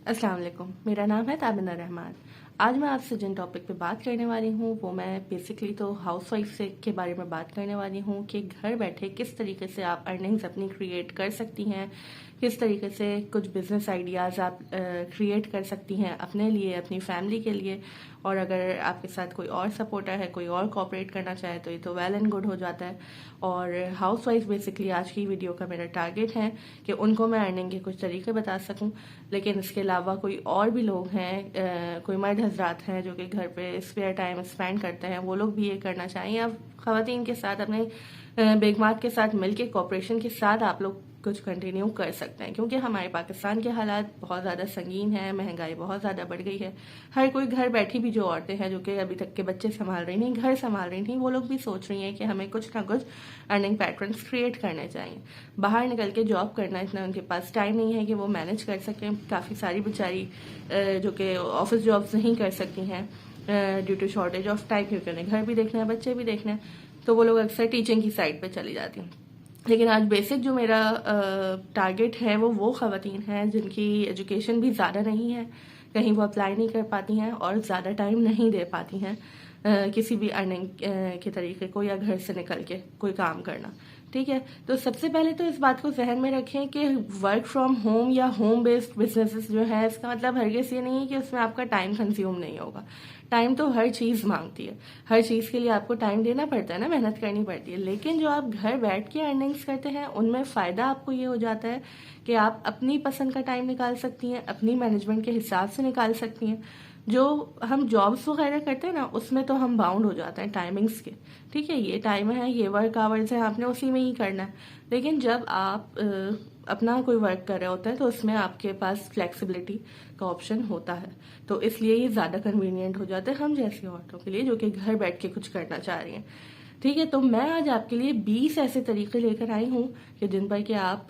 अस्सलाम वालेकुम। मेरा नाम है ताबिना रहमान। आज मैं आपसे जिन टॉपिक पे बात करने वाली हूँ वो मैं बेसिकली तो हाउसवाइफ से के बारे में बात करने वाली हूँ कि घर बैठे किस तरीके से आप अर्निंग्स अपनी क्रिएट कर सकती हैं, किस तरीके से कुछ बिजनेस आइडियाज़ आप क्रिएट कर सकती हैं अपने लिए, अपनी फैमिली के लिए। और अगर आपके साथ कोई और सपोर्टर है, कोई और कोऑपरेट करना चाहे तो ये तो वेल एंड गुड हो जाता है। और हाउसवाइफ बेसिकली आज की वीडियो का मेरा टारगेट है कि उनको मैं अर्निंग के कुछ तरीके बता सकूं। लेकिन इसके अलावा कोई और भी लोग हैं, कोई मर्द हजरात हैं जो कि घर पे स्पेयर टाइम स्पेंड करते हैं, वो लोग भी ये करना चाहिए। अब ख़वातीन के साथ अपने बेगमात के साथ मिलके कोऑपरेशन के साथ आप लोग कुछ कंटिन्यू कर सकते हैं, क्योंकि हमारे पाकिस्तान के हालात बहुत ज़्यादा संगीन है, महंगाई बहुत ज़्यादा बढ़ गई है। हर कोई घर बैठी भी जो औरतें हैं जो कि अभी तक के बच्चे संभाल रही नहीं, घर संभाल रही नहीं, वो लोग भी सोच रही हैं कि हमें कुछ ना कुछ अर्निंग पैटर्न्स क्रिएट करने चाहिए। बाहर निकल के जॉब करना इतना उनके पास टाइम नहीं है कि वो मैनेज कर सकें। काफ़ी सारी बेचारी जो कि ऑफिस जॉब्स नहीं कर सकती हैं due to shortage of time, क्योंकि उन्हें घर भी देखना है, बच्चे भी देखना है, तो वो लोग अक्सर टीचिंग की साइड पे चली जाती हैं। लेकिन आज बेसिक जो मेरा टारगेट है वो ख़वातीन हैं जिनकी एजुकेशन भी ज़्यादा नहीं है, कहीं वो अप्लाई नहीं कर पाती हैं और ज़्यादा टाइम नहीं दे पाती हैं किसी भी अर्निंग के तरीके को या घर से निकल के कोई काम करना। ठीक है, तो सबसे पहले तो इस बात को जहन में रखें कि वर्क फ्रॉम होम या होम बेस्ड बिजनेसेस जो है, इसका मतलब हरगिज़ ये नहीं है कि उसमें आपका टाइम कंज्यूम नहीं होगा। टाइम तो हर चीज़ मांगती है, हर चीज़ के लिए आपको टाइम देना पड़ता है ना, मेहनत करनी पड़ती है। लेकिन जो आप घर बैठ के अर्निंग्स करते हैं उनमें फ़ायदा आपको ये हो जाता है कि आप अपनी पसंद का टाइम निकाल सकती हैं, अपनी मैनेजमेंट के हिसाब से निकाल सकती हैं। जो हम जॉब्स वगैरह करते हैं ना, उसमें तो हम बाउंड हो जाते हैं टाइमिंग्स के। ठीक है, ये टाइम है, ये वर्क आवर्स है, आपने उसी में ही करना है। लेकिन जब आप अपना कोई वर्क कर रहे होते हैं तो उसमें आपके पास फ्लेक्सिबिलिटी का ऑप्शन होता है, तो इसलिए ये ज़्यादा कन्वीनियंट हो जाता है हम जैसी औरतों के लिए जो कि घर बैठ के कुछ करना चाह रही हैं। ठीक है, तो मैं आज आपके लिए 20 ऐसे तरीके लेकर आई हूँ कि जिन पर कि आप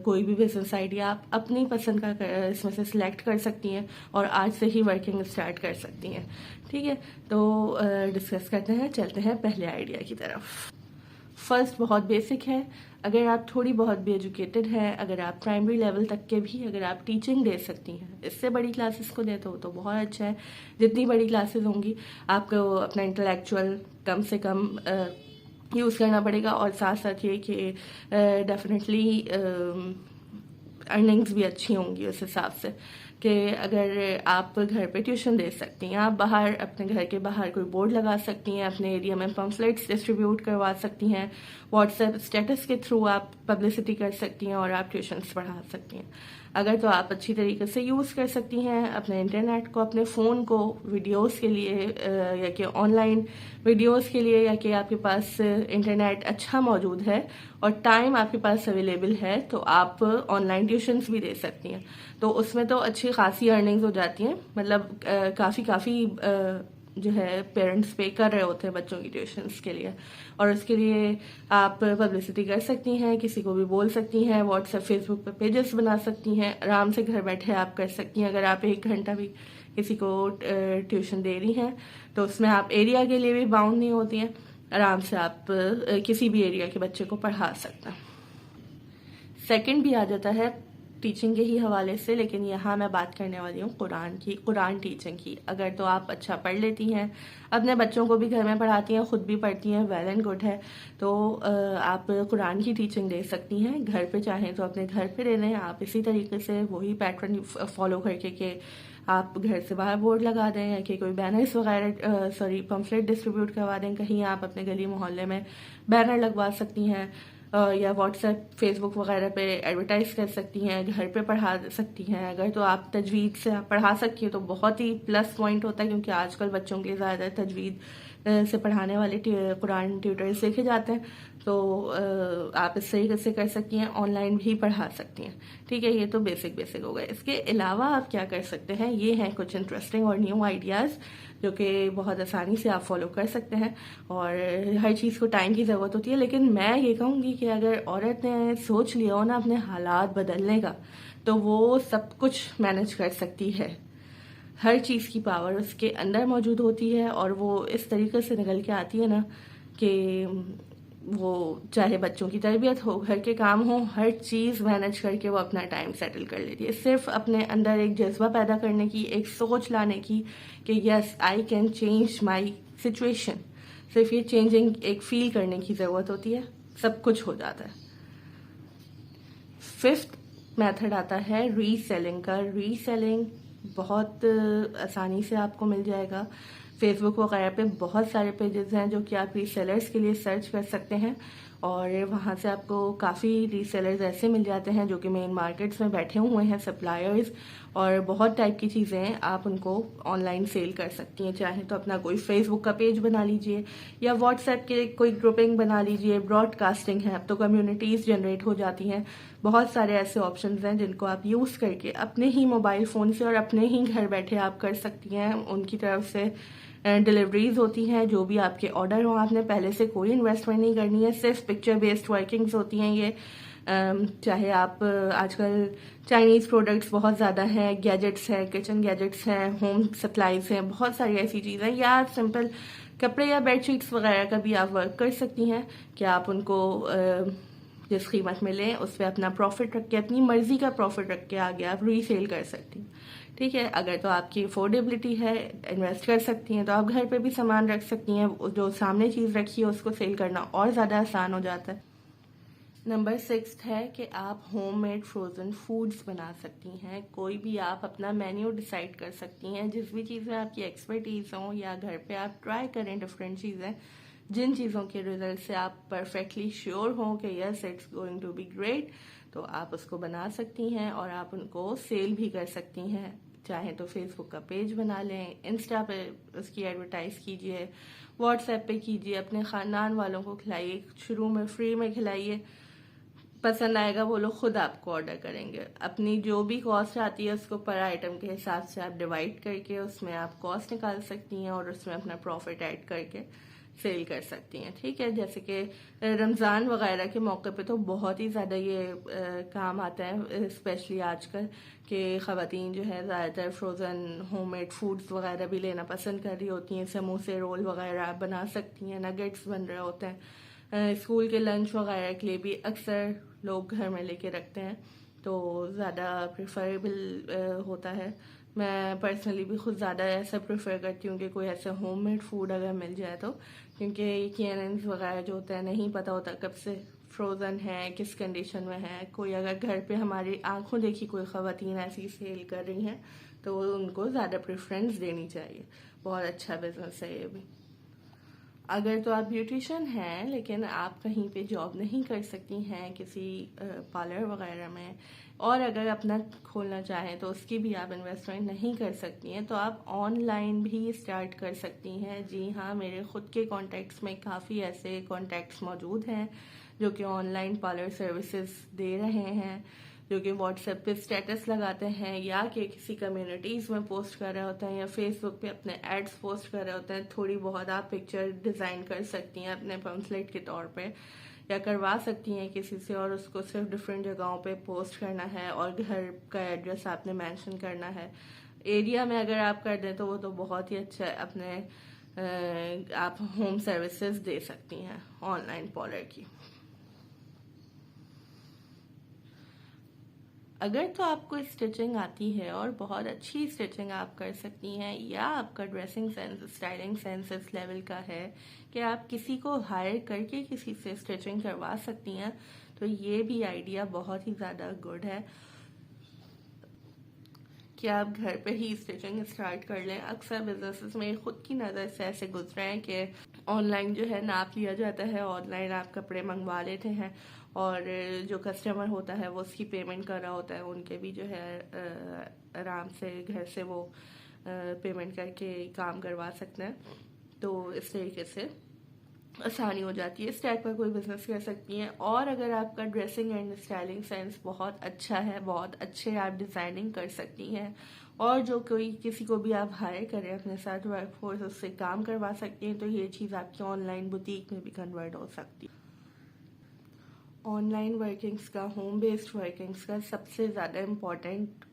कोई भी बिजनेस आइडिया आप अपनी पसंद का इसमें से सिलेक्ट कर सकती हैं और आज से ही वर्किंग स्टार्ट कर सकती हैं। ठीक है, तो डिस्कस करते हैं, चलते हैं पहले आइडिया की तरफ। फर्स्ट बहुत बेसिक है। अगर आप थोड़ी बहुत भी एजुकेटेड हैं, अगर आप प्राइमरी लेवल तक के भी अगर आप टीचिंग दे सकती हैं, इससे बड़ी क्लासेस को दे तो बहुत अच्छा है। जितनी बड़ी क्लासेस होंगी आपको अपना इंटेलेक्चुअल कम से कम यूज़ करना पड़ेगा, और साथ साथ ये कि डेफिनेटली अर्निंग्स भी अच्छी होंगी उस हिसाब से कि अगर आप घर पे ट्यूशन दे सकती हैं, आप बाहर अपने घर के बाहर कोई बोर्ड लगा सकती हैं, अपने एरिया में पम्फलेट्स डिस्ट्रीब्यूट करवा सकती हैं, व्हाट्सएप स्टेटस के थ्रू आप पब्लिसिटी कर सकती हैं और आप ट्यूशन्स पढ़ा सकती हैं। अगर तो आप अच्छी तरीके से यूज़ कर सकती हैं अपने इंटरनेट को, अपने फ़ोन को वीडियोस के लिए या कि ऑनलाइन वीडियोस के लिए, या कि आपके पास इंटरनेट अच्छा मौजूद है और टाइम आपके पास अवेलेबल है, तो आप ऑनलाइन ट्यूशन्स भी दे सकती हैं। तो उसमें तो अच्छी खासी अर्निंग्स हो जाती हैं, मतलब काफ़ी जो है पेरेंट्स पे कर रहे होते हैं बच्चों की ट्यूशन्स के लिए, और उसके लिए आप पब्लिसिटी कर सकती हैं, किसी को भी बोल सकती हैं, व्हाट्सएप फेसबुक पे पेजेस बना सकती हैं, आराम से घर बैठे आप कर सकती हैं। अगर आप 1 घंटा भी किसी को ट्यूशन दे रही हैं तो उसमें आप एरिया के लिए भी बाउंड नहीं होती हैं, आराम से आप किसी भी एरिया के बच्चे को पढ़ा सकते हैं। सेकंड भी आ जाता है टीचिंग के ही हवाले से, लेकिन यहाँ मैं बात करने वाली हूँ कुरान की, कुरान टीचिंग की। अगर तो आप अच्छा पढ़ लेती हैं, अपने बच्चों को भी घर में पढ़ाती हैं, खुद भी पढ़ती हैं, वेल एंड गुड है, तो आप कुरान की टीचिंग दे सकती हैं घर पे। चाहें तो अपने घर पे दे लें आप इसी तरीके से, वही पैटर्न फॉलो करके कि आप घर से बाहर बोर्ड लगा दें या कि कोई बैनर्स वगैरह पम्फलेट डिस्ट्रीब्यूट करवा दें, कहीं आप अपने गली मोहल्ले में बैनर लगवा सकती हैं, या व्हाट्सएप फेसबुक वगैरह पे एडवर्टाइज कर सकती हैं, घर पे पढ़ा सकती हैं। अगर तो आप तजवीद से आप पढ़ा सकती हैं तो बहुत ही प्लस पॉइंट होता है, क्योंकि आजकल बच्चों के लिए ज़्यादा तजवीद से पढ़ाने वाले कुरान ट्यूटर्स देखे जाते हैं, तो आप इस तरीके से कर सकती हैं, ऑनलाइन भी पढ़ा सकती हैं। ठीक है, ये तो बेसिक हो गए। इसके अलावा आप क्या कर सकते हैं, ये हैं कुछ इंटरेस्टिंग और न्यू आइडियाज़ जो कि बहुत आसानी से आप फॉलो कर सकते हैं। और हर चीज़ को टाइम की ज़रूरत होती है, लेकिन मैं ये कहूँगी कि अगर औरत ने सोच लिया हो ना अपने हालात बदलने का, तो वो सब कुछ मैनेज कर सकती है। हर चीज़ की पावर उसके अंदर मौजूद होती है और वो इस तरीके से निकल के आती है ना कि वो चाहे बच्चों की तरबियत हो, घर के काम हो, हर चीज़ मैनेज करके वो अपना टाइम सेटल कर लेती है। सिर्फ अपने अंदर एक जज्बा पैदा करने की, एक सोच लाने की कि yes I can change my situation, सिर्फ ये चेंजिंग एक फील करने की ज़रूरत होती है, सब कुछ हो जाता है। फिफ्थ मेथड आता है रीसेलिंग का। रीसेलिंग बहुत आसानी से आपको मिल जाएगा। फेसबुक वगैरह पे बहुत सारे पेजेस हैं जो कि आप रीसेलर्स के लिए सर्च कर सकते हैं और वहाँ से आपको काफ़ी रीसेलर्स ऐसे मिल जाते हैं जो कि मेन मार्केट्स में बैठे हुए हैं, सप्लायर्स, और बहुत टाइप की चीज़ें हैं, आप उनको ऑनलाइन सेल कर सकती हैं। चाहे तो अपना कोई फेसबुक का पेज बना लीजिए या व्हाट्सएप के कोई ग्रुपिंग बना लीजिए। ब्रॉडकास्टिंग है, अब तो कम्युनिटीज़ जनरेट हो जाती हैं। बहुत सारे ऐसे ऑप्शंस हैं जिनको आप यूज़ करके अपने ही मोबाइल फ़ोन से और अपने ही घर बैठे आप कर सकती हैं। उनकी तरफ से डिलीवरीज होती हैं, जो भी आपके ऑर्डर हो, आपने पहले से कोई इन्वेस्टमेंट नहीं करनी है, सिर्फ पिक्चर बेस्ड वर्किंग्स होती हैं ये। चाहे आप आजकल चाइनीज़ प्रोडक्ट्स बहुत ज़्यादा हैं, गैजेट्स हैं, किचन गैजेट्स हैं, होम सप्लाईज हैं, बहुत सारी ऐसी चीज़ें, या सिंपल कपड़े या बेडशीट्स वगैरह का भी आप वर्क कर सकती हैं कि आप उनको जिस कीमत में लें उस पर अपना प्रॉफिट रख के, अपनी मर्जी का प्रॉफिट रख के आगे आप रीसेल कर सकती हैं। ठीक है, अगर तो आपकी अफोर्डेबिलिटी है, इन्वेस्ट कर सकती हैं, तो आप घर पे भी सामान रख सकती हैं। जो सामने चीज़ रखी है उसको सेल करना और ज़्यादा आसान हो जाता है। नंबर 6 है कि आप होममेड फ्रोज़न फूड्स बना सकती हैं। कोई भी आप अपना मेन्यू डिसाइड कर सकती हैं, जिस भी चीज़ में आपकी एक्सपर्टीज़ हो, या घर पे आप ट्राई करें डिफरेंट चीज़ें, जिन चीज़ों के रिजल्ट से आप परफेक्टली श्योर हो कि yes it's going to be great, तो आप उसको बना सकती हैं और आप उनको सेल भी कर सकती हैं। चाहे तो फेसबुक का पेज बना लें, इंस्टा पे उसकी एडवर्टाइज कीजिए, व्हाट्सएप पे कीजिए, अपने ख़ानदान वालों को खिलाइए, शुरू में फ्री में खिलाइए, पसंद आएगा वो लोग खुद आपको ऑर्डर करेंगे। अपनी जो भी कॉस्ट आती है उसको पर आइटम के हिसाब से आप डिवाइड करके उसमें आप कॉस्ट निकाल सकती हैं और उसमें अपना प्रॉफिट ऐड करके सेल कर सकती हैं। ठीक है, जैसे कि रमज़ान वगैरह के मौके पे तो बहुत ही ज़्यादा ये काम आता है, स्पेशली आजकल कि ख़वातीन जो है ज़्यादातर फ्रोज़न होममेड फूड्स वगैरह भी लेना पसंद कर रही होती हैं। समोसे, रोल वगैरह आप बना सकती हैं, नगेट्स बन रहे होते हैं, स्कूल के लंच वगैरह के लिए भी अक्सर लोग घर में लेके रखते हैं, तो ज़्यादा प्रेफरेबल होता है। मैं पर्सनली भी खुद ज़्यादा ऐसा प्रेफर करती हूँ कि कोई ऐसा होममेड फूड अगर मिल जाए तो, क्योंकि कैनन्स वगैरह जो होता है नहीं पता होता कब से फ्रोज़न है, किस कंडीशन में है। कोई अगर घर पे हमारी आंखों देखी कोई ख़वातीन ऐसी सेल कर रही हैं तो उनको ज़्यादा प्रेफरेंस देनी चाहिए। बहुत अच्छा बिजनेस है ये भी। अगर तो आप ब्यूटिशियन हैं लेकिन आप कहीं पे जॉब नहीं कर सकती हैं किसी पार्लर वगैरह में, और अगर अपना खोलना चाहें तो उसकी भी आप इन्वेस्टमेंट नहीं कर सकती हैं, तो आप ऑनलाइन भी स्टार्ट कर सकती हैं। जी हाँ, मेरे खुद के कॉन्टैक्ट्स में काफ़ी ऐसे कॉन्टैक्ट्स मौजूद हैं जो कि ऑनलाइन पार्लर सर्विसेज दे रहे हैं, जो कि व्हाट्सएप पे स्टेटस लगाते हैं या कि किसी कम्युनिटीज़ में पोस्ट कर रहे होते हैं या फेसबुक पे अपने एड्स पोस्ट कर रहे होते हैं। थोड़ी बहुत आप पिक्चर डिज़ाइन कर सकती हैं अपने पम्फलेट के तौर पे, या करवा सकती हैं किसी से, और उसको सिर्फ डिफरेंट जगहों पे पोस्ट करना है और घर का एड्रेस आपने मेंशन करना है। एरिया में अगर आप कर दें तो वो तो बहुत ही अच्छा है। अपने आप होम सर्विसेज दे सकती हैं ऑनलाइन पार्लर की। अगर तो आपको स्टिचिंग आती है और बहुत अच्छी स्टिचिंग आप कर सकती हैं, या आपका ड्रेसिंग सेंस, स्टाइलिंग सेंस इस लेवल का है कि आप किसी को हायर करके किसी से स्टिचिंग करवा सकती हैं, तो ये भी आइडिया बहुत ही ज़्यादा गुड है कि आप घर पे ही स्टिचिंग स्टार्ट कर लें। अक्सर बिजनेसेस में खुद की नज़र से ऐसे गुजरे हैं कि ऑनलाइन जो है नाप लिया जाता है, ऑनलाइन आप कपड़े मंगवा लेते हैं और जो कस्टमर होता है वो उसकी पेमेंट कर रहा होता है, उनके भी जो है आराम से घर से वो पेमेंट करके काम करवा सकते हैं। तो इस तरीके से आसानी हो जाती है, इस टाइप का कोई बिजनेस कर सकती हैं। और अगर आपका ड्रेसिंग एंड स्टाइलिंग सेंस बहुत अच्छा है, बहुत अच्छे आप डिज़ाइनिंग कर सकती हैं, और जो कोई किसी को भी आप हायर करें अपने साथ वर्क फोर्स, उससे काम करवा सकती हैं, तो ये चीज़ आपकी ऑनलाइन बुटीक में भी कन्वर्ट हो सकती है। ऑनलाइन वर्किंग्स का, होम बेस्ड वर्किंग्स का सबसे ज़्यादा इम्पॉर्टेंट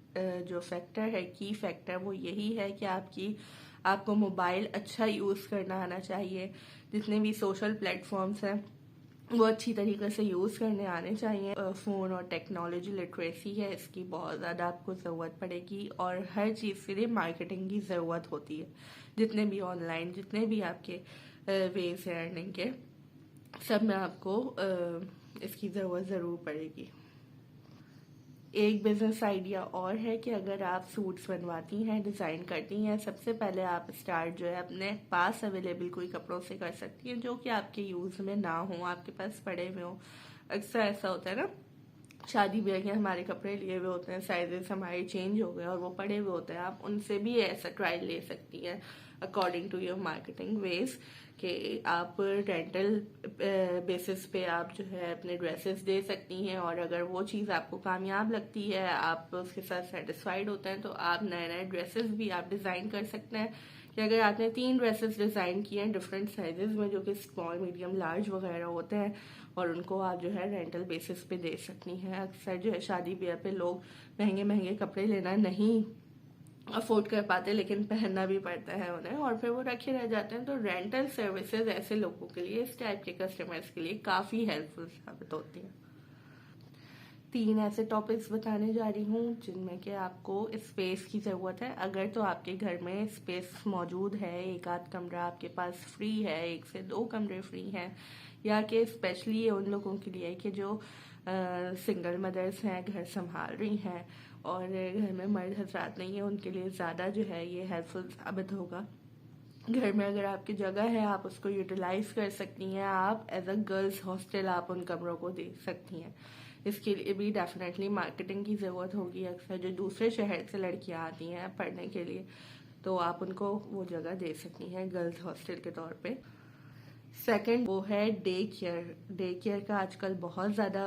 जो फैक्टर है, की फैक्टर, वो यही है कि आपको मोबाइल अच्छा यूज़ करना आना चाहिए। जितने भी सोशल प्लेटफॉर्म्स हैं वो अच्छी तरीके से यूज़ करने आने चाहिए। फ़ोन और टेक्नोलॉजी लिटरेसी है, इसकी बहुत ज़्यादा आपको ज़रूरत पड़ेगी और हर चीज़ के लिए मार्केटिंग की ज़रूरत होती है। जितने भी ऑनलाइन जितने भी आपके वेज हैं अर्निंग के, सब में आपको इसकी ज़रूरत ज़रूर पड़ेगी। एक बिजनेस आइडिया और है कि अगर आप सूट्स बनवाती हैं, डिज़ाइन करती हैं, सबसे पहले आप स्टार्ट जो है अपने पास अवेलेबल कोई कपड़ों से कर सकती हैं जो कि आपके यूज़ में ना हो, आपके पास पड़े हुए हों। अक्सर ऐसा होता है ना, शादी ब्याह के हमारे कपड़े लिए हुए होते हैं, साइजेस हमारे चेंज हो गए और वो पड़े हुए होते हैं, आप उनसे भी ऐसा ट्रायल ले सकती हैं according to your marketing ways कि आप रेंटल बेसिस पे आप जो है अपने ड्रेसेस दे सकती हैं। और अगर वो चीज़ आपको कामयाब लगती है, आप उसके साथ सेटिस्फाइड होते हैं, तो आप नए नए ड्रेसेस भी आप डिज़ाइन कर सकते हैं। कि अगर आपने 3 ड्रेसेस डिज़ाइन किए हैं डिफरेंट साइजेस में, जो कि स्मॉल मीडियम लार्ज वगैरह होते हैं, और उनको आप जो है रेंटल बेसिस पे दे सकती हैं। अक्सर जो है शादी ब्याह पे लोग महंगे महंगे कपड़े लेना नहीं अफोर्ड कर पाते, लेकिन पहनना भी पड़ता है उन्हें और फिर वो रखे रह जाते हैं। तो रेंटल सर्विसेज ऐसे लोगों के लिए, इस टाइप के कस्टमर्स के लिए काफ़ी हेल्पफुल साबित होती हैं। 3 ऐसे टॉपिक्स बताने जा रही हूँ जिनमें कि आपको स्पेस की ज़रूरत है। अगर तो आपके घर में स्पेस मौजूद है, एक आध कमरा आपके पास फ्री है, 1 से 2 कमरे फ्री हैं, या कि स्पेशली उन लोगों के लिए कि जो सिंगल मदर्स हैं, घर संभाल रही हैं और घर में मर्द हजरात नहीं है, उनके लिए ज़्यादा जो है ये हेल्पफुल साबित होगा। घर में अगर आपकी जगह है, आप उसको यूटिलाइज कर सकती हैं, आप एज अ गर्ल्स हॉस्टल आप उन कमरों को दे सकती हैं। इसके लिए भी डेफिनेटली मार्केटिंग की ज़रूरत होगी। अक्सर जो दूसरे शहर से लड़कियां आती हैं पढ़ने के लिए, तो आप उनको वो जगह दे सकती हैं गर्ल्स हॉस्टल के तौर पे। सेकंड वो है डे केयर। डे केयर का आजकल बहुत ज़्यादा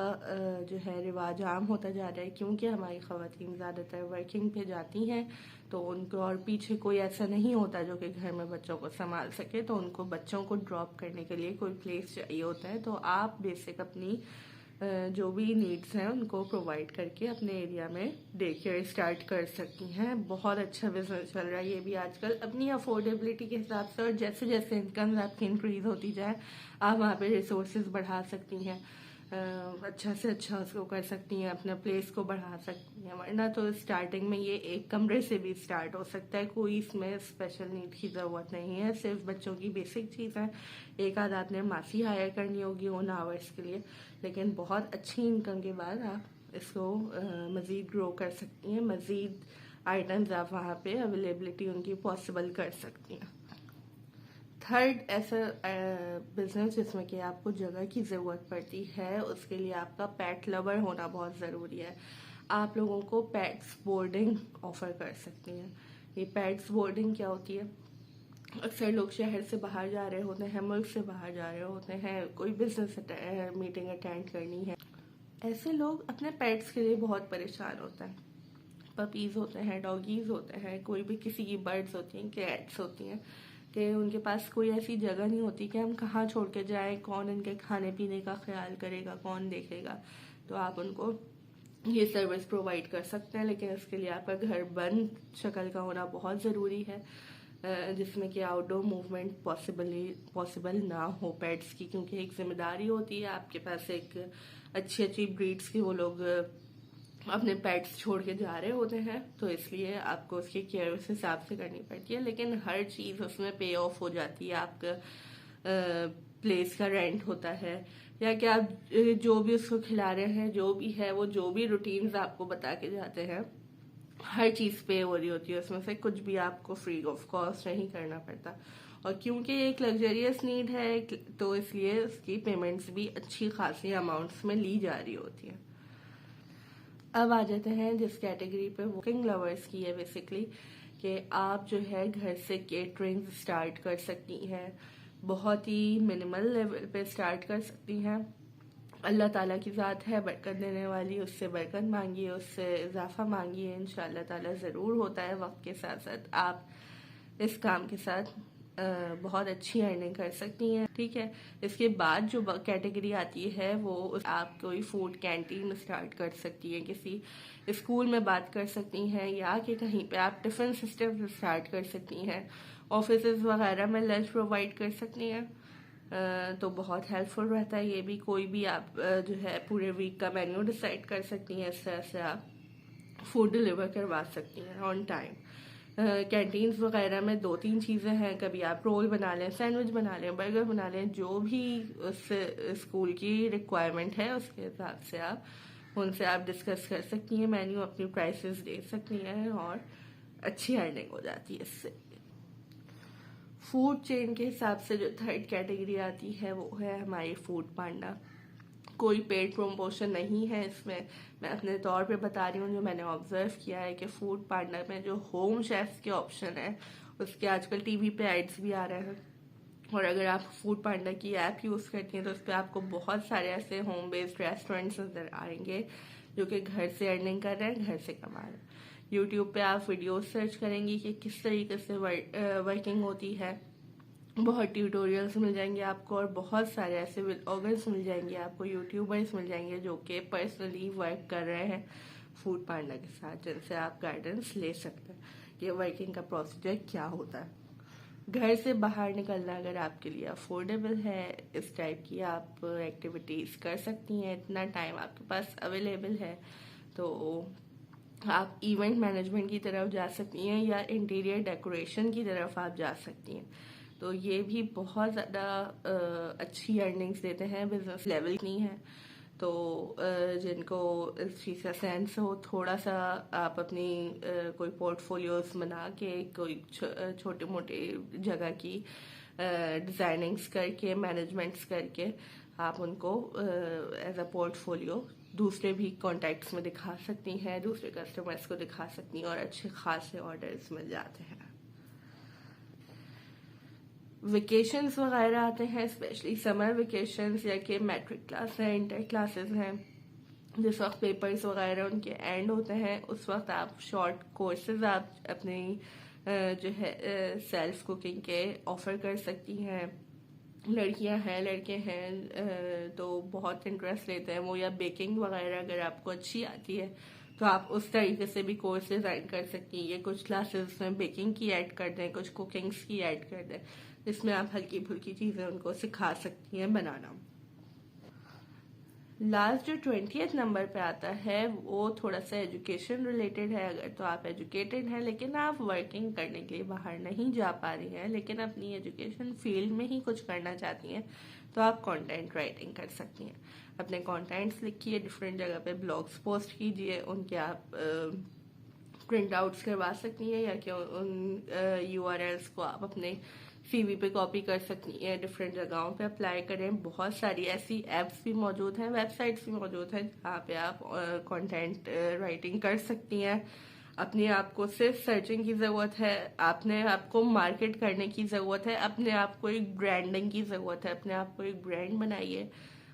जो है रिवाज आम होता जा रहा है, क्योंकि हमारी ख़वातीन ज़्यादातर वर्किंग पे जाती हैं, तो उनको और पीछे कोई ऐसा नहीं होता जो कि घर में बच्चों को संभाल सके, तो उनको बच्चों को ड्रॉप करने के लिए कोई प्लेस चाहिए होता है। तो आप बेसिक अपनी जो भी नीड्स हैं उनको प्रोवाइड करके अपने एरिया में डे केयर स्टार्ट कर सकती हैं। बहुत अच्छा बिजनेस चल रहा है ये भी आजकल, अपनी अफोर्डेबिलिटी के हिसाब से, और जैसे जैसे इनकम आपकी इंक्रीज होती जाए आप वहाँ पे रिसोर्सेज बढ़ा सकती हैं, अच्छा से अच्छा उसको कर सकती हैं, अपने प्लेस को बढ़ा सकती हैं। वरना तो स्टार्टिंग में ये एक कमरे से भी स्टार्ट हो सकता है, कोई इसमें स्पेशल नीड की ज़रूरत नहीं है, सिर्फ बच्चों की बेसिक चीज़ है। एक आध आपने मासी हायर करनी होगी उन आवर्स के लिए, लेकिन बहुत अच्छी इनकम के बाद आप इसको मज़ीद ग्रो कर सकती हैं, मज़ीद आइटम्स आप वहाँ पे अवेलेबिलिटी उनकी पॉसिबल कर सकती हैं। थर्ड ऐसा बिजनेस जिसमें कि आपको जगह की ज़रूरत पड़ती है, उसके लिए आपका पेट लवर होना बहुत ज़रूरी है। आप लोगों को पेट्स बोर्डिंग ऑफर कर सकती हैं। ये पेट्स बोर्डिंग क्या होती है? अक्सर लोग शहर से बाहर जा रहे होते हैं, मुल्क से बाहर जा रहे होते हैं, कोई बिजनेस मीटिंग अटेंड करनी है, ऐसे लोग अपने पेट्स के लिए बहुत परेशान होते हैं। पपीज़ होते हैं, डॉगीज़ होते हैं, कोई भी किसी की बर्ड्स होती हैं, कैट्स होती हैं, कि उनके पास कोई ऐसी जगह नहीं होती कि हम कहाँ छोड़ के जाएं, कौन इनके खाने पीने का ख्याल करेगा, कौन देखेगा। तो आप उनको ये सर्विस प्रोवाइड कर सकते हैं, लेकिन इसके लिए आपका घर बंद शक्ल का होना बहुत ज़रूरी है, जिसमें कि आउटडोर मूवमेंट पॉसिबल ना हो पेट्स की, क्योंकि एक जिम्मेदारी होती है आपके पास, एक अच्छी अच्छी ब्रीड्स की वो लोग अपने पेट्स छोड़ के जा रहे होते हैं, तो इसलिए आपको उसकी केयर उस हिसाब से करनी पड़ती है। लेकिन हर चीज़ उसमें पे ऑफ हो जाती है, आपका प्लेस का रेंट होता है, या कि आप जो भी उसको खिला रहे हैं, जो भी है वो जो भी रूटीन्स आपको बता के जाते हैं, हर चीज़ पे हो रही होती है, उसमें से कुछ भी आपको फ्री ऑफ कॉस्ट नहीं करना पड़ता। और क्योंकि एक लग्जरियस नीड है, तो इसलिए उसकी पेमेंट्स भी अच्छी खासी अमाउंट्स में ली जा रही होती है। अब आ जाते हैं जिस कैटेगरी पे कुकिंग लवर्स की है, बेसिकली कि आप जो है घर से केटरिंग स्टार्ट कर सकती हैं, बहुत ही मिनिमल लेवल पे स्टार्ट कर सकती हैं। अल्लाह ताला की ज़ात है बरकत देने वाली, उससे बरकत मांगिए, उससे इजाफा मांगिए, इंशाअल्लाह ताला ज़रूर होता है। वक्त के साथ साथ आप इस काम के साथ बहुत अच्छी अर्निंग कर सकती हैं, ठीक है। इसके बाद जो कैटेगरी आती है वो आप कोई फूड कैंटीन स्टार्ट कर सकती हैं, किसी स्कूल में बात कर सकती हैं, या कि कहीं पे आप टिफ़िन सिस्टम स्टार्ट कर सकती हैं, ऑफिस वगैरह में लंच प्रोवाइड कर सकती हैं। तो बहुत हेल्पफुल रहता है ये भी। कोई भी आप जो है पूरे वीक का मेन्यू डिसाइड कर सकती हैं, इस तरह से आप फूड डिलीवर करवा सकती हैं ऑन टाइम। कैंटीन्स वगैरह में 2-3 चीज़ें हैं, कभी आप रोल बना लें, सैंडविच बना लें, बर्गर बना लें, जो भी उस स्कूल की रिक्वायरमेंट है उसके हिसाब से आप उनसे आप डिस्कस कर सकती हैं, मेन्यू अपनी प्राइसेस दे सकती हैं और अच्छी अर्निंग हो जाती है इससे। फूड चेन के हिसाब से जो थर्ड कैटेगरी आती है वो है हमारी फूड पांडा। कोई पेड प्रमोशन नहीं है इसमें, मैं अपने तौर पे बता रही हूँ जो मैंने ऑब्जर्व किया है कि फूड पांडा में जो होम शेफ्स के ऑप्शन है उसके आजकल टीवी पे एड्स भी आ रहे हैं, और अगर आप फूड पांडा की ऐप यूज़ करती हैं तो उस पर आपको बहुत सारे ऐसे होम बेस्ड रेस्टोरेंट्स नजर आएंगे जो कि घर से अर्निंग कर रहे हैं, घर से कमा रहे हैं। यूट्यूब पे आप वीडियोस सर्च करेंगी कि किस तरीके से वर्किंग होती है, बहुत ट्यूटोरियल्स मिल जाएंगे आपको, और बहुत सारे ऐसे व्लॉगर्स मिल जाएंगे आपको, यूट्यूबर्स मिल जाएंगे जो कि पर्सनली वर्क कर रहे हैं फूड पांडा के साथ, जिनसे आप गाइडेंस ले सकते हैं कि वर्किंग का प्रोसीजर क्या होता है। घर से बाहर निकलना अगर आपके लिए अफोर्डेबल है, इस टाइप की आप एक्टिविटीज़ कर सकती हैं, इतना टाइम आपके पास अवेलेबल है, तो आप इवेंट मैनेजमेंट की तरफ जा सकती हैं या इंटीरियर डेकोरेशन की तरफ आप जा सकती हैं। तो ये भी बहुत ज़्यादा अच्छी अर्निंग्स देते हैं, बिजनेस लेवल नहीं है। तो जिनको इस चीज़ का सेंस हो, थोड़ा सा आप अपनी कोई पोर्टफोलियोज बना के कोई छोटे मोटे जगह की डिज़ाइनिंग्स करके, मैनेजमेंट्स करके आप उनको एज अ पोर्टफोलियो दूसरे भी कॉन्टैक्ट्स में दिखा सकती हैं, दूसरे कस्टमर्स को दिखा सकती हैं और अच्छे खासे ऑर्डर्स मिल जाते हैं। वेकेशंस वगैरह आते हैं, स्पेशली समर वेकेशंस या कि मैट्रिक क्लास है, इंटर क्लासेस हैं, जिस वक्त पेपर्स वगैरह उनके एंड होते हैं, उस वक्त आप शॉर्ट कोर्सेज आप अपनी जो है सेल्फ कुकिंग के ऑफर कर सकती हैं। लड़कियां हैं, लड़के हैं तो बहुत इंटरेस्ट लेते हैं वो, या बेकिंग वगैरह अगर आपको अच्छी आती है तो आप उस तरीके से भी कोर्स डिजाइन कर सकती हैं। ये कुछ क्लासेस में बेकिंग की ऐड कर दें, कुछ कुकिंग्स की ऐड कर दें, जिसमें आप हल्की फुल्की चीजें उनको सिखा सकती हैं बनाना। लास्ट जो 20th नंबर पे आता है वो थोड़ा सा एजुकेशन रिलेटेड है। अगर तो आप एजुकेटेड हैं लेकिन आप वर्किंग करने के लिए बाहर नहीं जा पा रही हैं, लेकिन अपनी एजुकेशन फील्ड में ही कुछ करना चाहती हैं, तो आप कंटेंट राइटिंग कर सकती हैं। अपने कंटेंट्स लिखिए, डिफरेंट जगह पे ब्लॉग्स पोस्ट कीजिए, उनके आप प्रिंट आउट्स करवा सकती हैं, या कि उन URLs को आप अपने CV पे कॉपी कर सकती हैं, डिफरेंट जगहों पे अप्लाई करें। बहुत सारी ऐसी एप्स भी मौजूद हैं, वेबसाइट्स भी मौजूद हैं जहाँ पे आप कंटेंट राइटिंग कर सकती हैं। अपने आप को सिर्फ सर्चिंग की ज़रूरत है, अपने आप को मार्केट करने की ज़रूरत है, अपने आप को एक ब्रांडिंग की ज़रूरत है। अपने आप को एक ब्रांड बनाइए,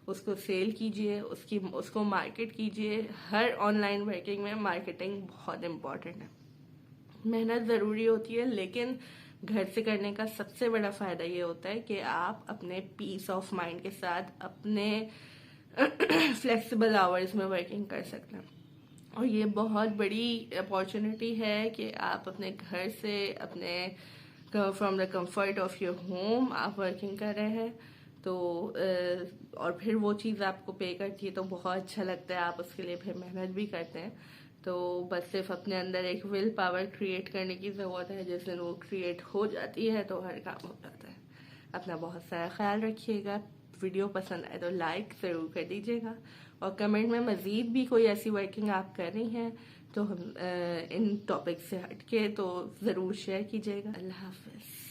उसको सेल कीजिए, उसको मार्केट कीजिए। हर ऑनलाइन वर्किंग में मार्केटिंग बहुत इम्पोर्टेंट है, मेहनत ज़रूरी होती है, लेकिन घर से करने का सबसे बड़ा फायदा ये होता है कि आप अपने पीस ऑफ माइंड के साथ अपने फ्लेक्सिबल आवर्स में वर्किंग कर सकते हैं। और ये बहुत बड़ी अपॉर्चुनिटी है कि आप अपने घर से, अपने from the comfort of your home आप वर्किंग कर रहे हैं, तो और फिर वो चीज़ आपको पे करती है तो बहुत अच्छा लगता है, आप उसके लिए फिर मेहनत भी करते हैं। तो बस सिर्फ अपने अंदर एक विल पावर क्रिएट करने की ज़रूरत है, जिस दिन वो क्रिएट हो जाती है तो हर काम हो जाता है। अपना बहुत सारा ख्याल रखिएगा। वीडियो पसंद आए तो लाइक ज़रूर कर दीजिएगा, और कमेंट में मज़ीद भी कोई ऐसी वर्किंग आप कर रही हैं तो हम इन टॉपिक से हट के तो ज़रूर शेयर कीजिएगा। अल्लाह हाफ़िज़।